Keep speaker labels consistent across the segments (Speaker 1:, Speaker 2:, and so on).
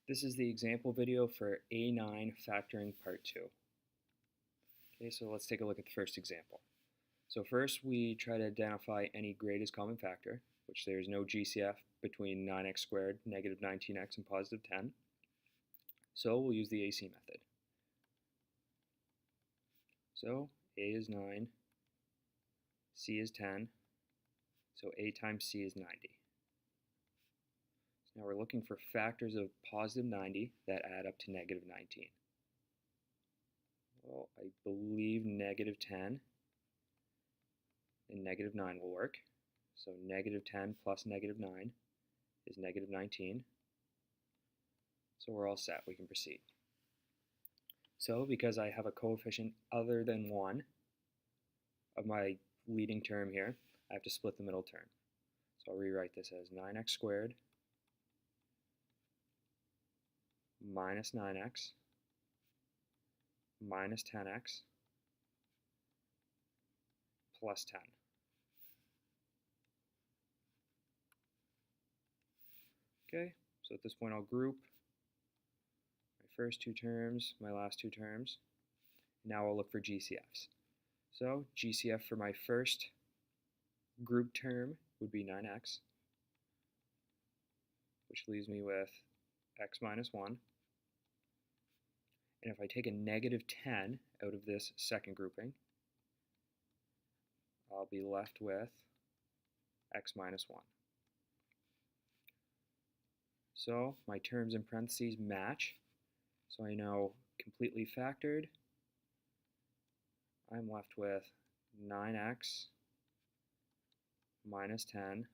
Speaker 1: This is the example video for A9 factoring part 2. Okay, so let's take a look at the first example. So first we try to identify any greatest common factor, which there is no GCF between 9x squared, negative 19x, and positive 10. So we'll use the AC method. So A is 9, C is 10, so A times C is 90. Now we're looking for factors of positive 90 that add up to negative 19. Well, I believe negative 10 and negative 9 will work. So negative 10 plus negative 9 is negative 19. So we're all set. We can proceed. So because I have a coefficient other than 1 of my leading term here, I have to split the middle term. So I'll rewrite this as 9x squared minus 9x minus 10x plus 10. Okay, so at this point I'll group my first two terms, my last two terms. Now I'll look for GCFs. So GCF for my first group term would be 9x, which leaves me with x minus 1. And if I take a negative 10 out of this second grouping, I'll be left with x minus 1. So my terms in parentheses match. So I know completely factored, I'm left with 9x minus 10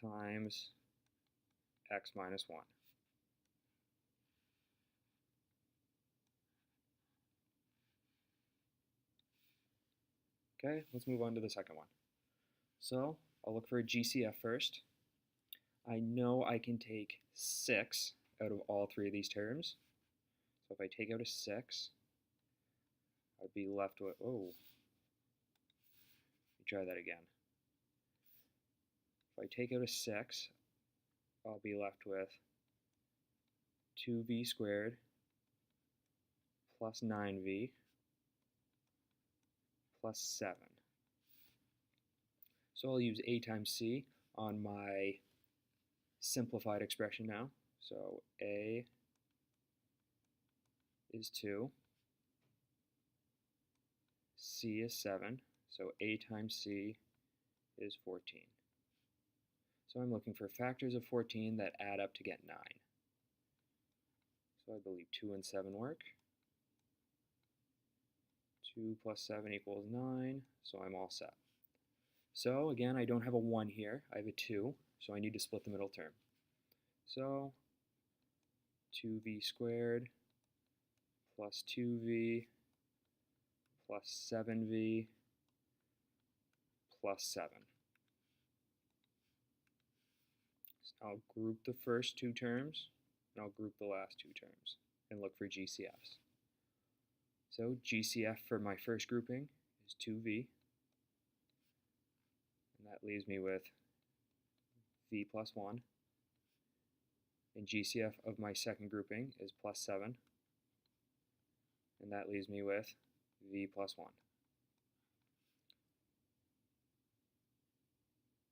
Speaker 1: times x minus 1. Okay, let's move on to the second one. So I'll look for a GCF first. I know I can take 6 out of all three of these terms. So if I take out a 6, I'd be left with, oh, let me try that again. If I take out a 6, I'll be left with 2v squared plus 9v plus 7. So I'll use A times C on my simplified expression now. So A is 2, C is 7, so A times C is 14. So I'm looking for factors of 14 that add up to get 9. So I believe 2 and 7 work. 2 plus 7 equals 9, so I'm all set. So again, I don't have a 1 here, I have a 2, so I need to split the middle term. So 2v squared plus 2v plus 7v plus 7. So I'll group the first two terms, and I'll group the last two terms, and look for GCFs. So GCF for my first grouping is 2v, and that leaves me with v plus 1. And GCF of my second grouping is plus 7, and that leaves me with v plus 1.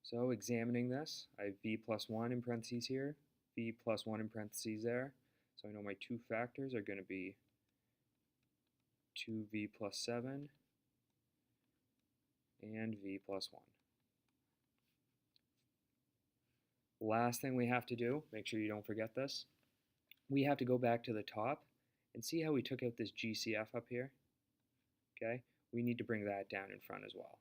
Speaker 1: So examining this, I have v plus 1 in parentheses here, v plus 1 in parentheses there. So I know my two factors are going to be 2v plus 7 and v plus 1. Last thing we have to do, make sure you don't forget this, we have to go back to the top and see how we took out this GCF up here. Okay, we need to bring that down in front as well.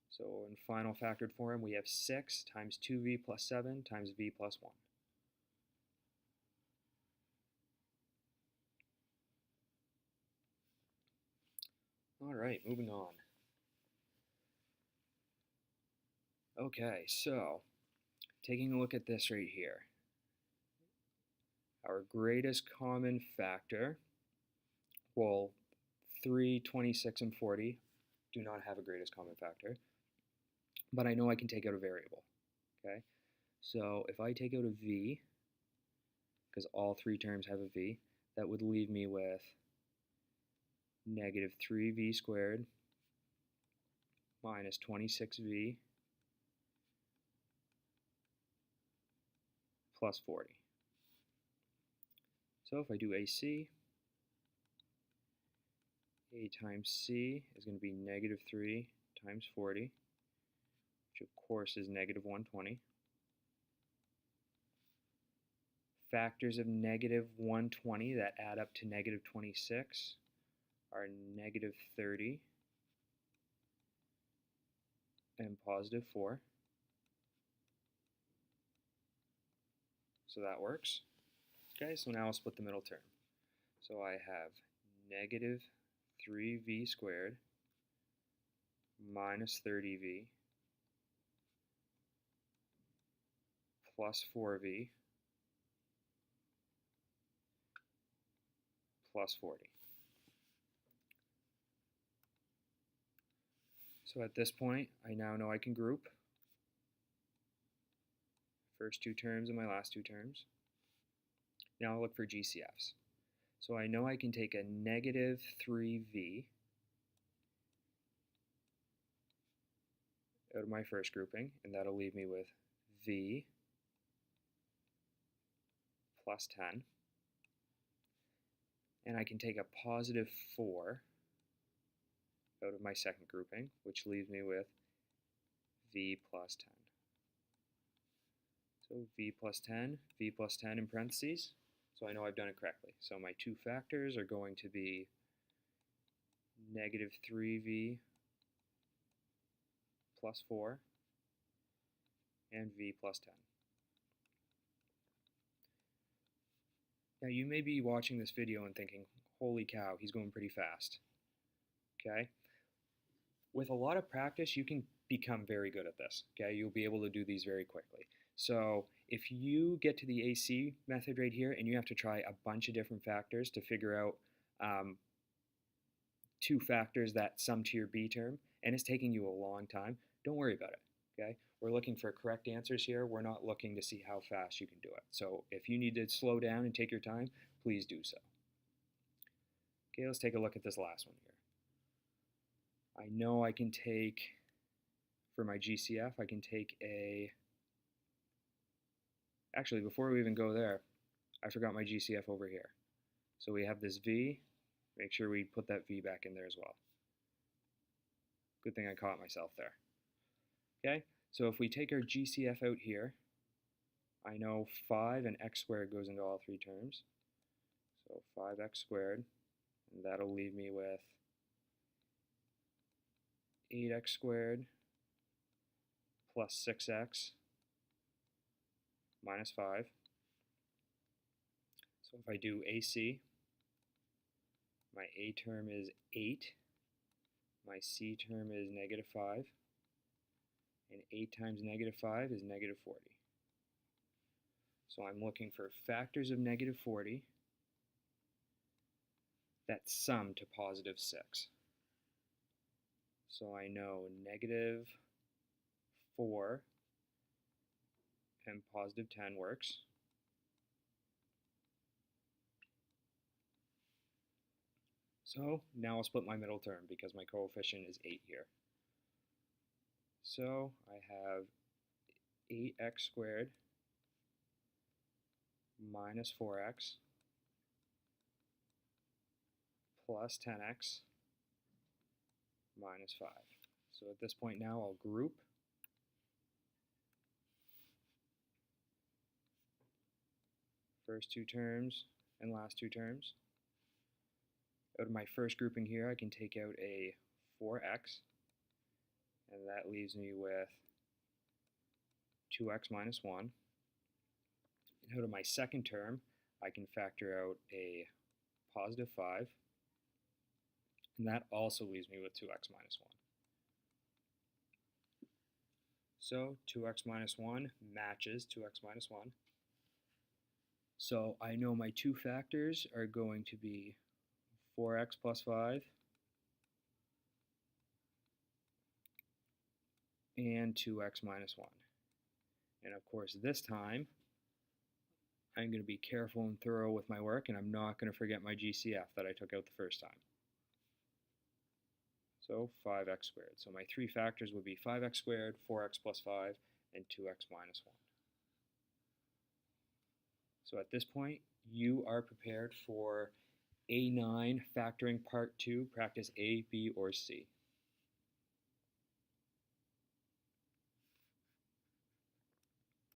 Speaker 1: So in final factored form, we have 6 times 2v plus 7 times v plus 1. All right, moving on. Okay, so taking a look at this right here. Our greatest common factor, well, 3, 26, and 40 do not have a greatest common factor, but I know I can take out a variable, okay? So if I take out a v, because all three terms have a v, that would leave me with negative 3v squared minus 26v plus 40. So if I do AC, A times C is going to be negative 3 times 40, which of course is negative 120. Factors of negative 120 that add up to negative 26 are negative 30 and positive 4. So that works. Okay, so now I'll split the middle term. So I have negative 3v squared minus 30v plus 4v plus 40. So at this point, I now know I can group first two terms and my last two terms. Now I'll look for GCFs. So I know I can take a negative 3v out of my first grouping, and that'll leave me with v plus 10. And I can take a positive 4 out of my second grouping, which leaves me with v plus 10. So v plus 10 in parentheses. So I know I've done it correctly. So my two factors are going to be negative 3v plus 4 and v plus 10. Now you may be watching this video and thinking, holy cow, he's going pretty fast. Okay? With a lot of practice, you can become very good at this. Okay? You'll be able to do these very quickly. So if you get to the AC method right here and you have to try a bunch of different factors to figure out two factors that sum to your B term, and it's taking you a long time, don't worry about it. Okay? We're looking for correct answers here. We're not looking to see how fast you can do it. So if you need to slow down and take your time, please do so. Okay, let's take a look at this last one here. I know I can take, for my GCF, I can take a, actually before we even go there, I forgot my GCF over here. So we have this V, make sure we put that V back in there as well. Good thing I caught myself there. Okay, so if we take our GCF out here, I know 5 and x squared goes into all three terms. So 5x squared, and that'll leave me with 8x squared plus 6x minus 5. So if I do AC, my A term is 8, my C term is negative 5, and 8 times negative 5 is negative 40. So I'm looking for factors of negative 40 that sum to positive 6. So I know negative 4 and positive 10 works. So now I'll split my middle term because my coefficient is 8 here. So I have 8x squared minus 4x plus 10x minus 5. So at this point now I'll group. First two terms and last two terms. Out of my first grouping here, I can take out a 4x, and that leaves me with 2x minus 1. And out of my second term, I can factor out a positive 5, and that also leaves me with 2x minus 1. So 2x minus 1 matches 2x minus 1. So I know my two factors are going to be 4x plus 5 and 2x minus 1. And of course, this time, I'm going to be careful and thorough with my work, and I'm not going to forget my GCF that I took out the first time. So 5x squared. So my three factors would be 5x squared, 4x plus 5, and 2x minus 1. So at this point, you are prepared for A9 factoring part 2, practice A, B, or C.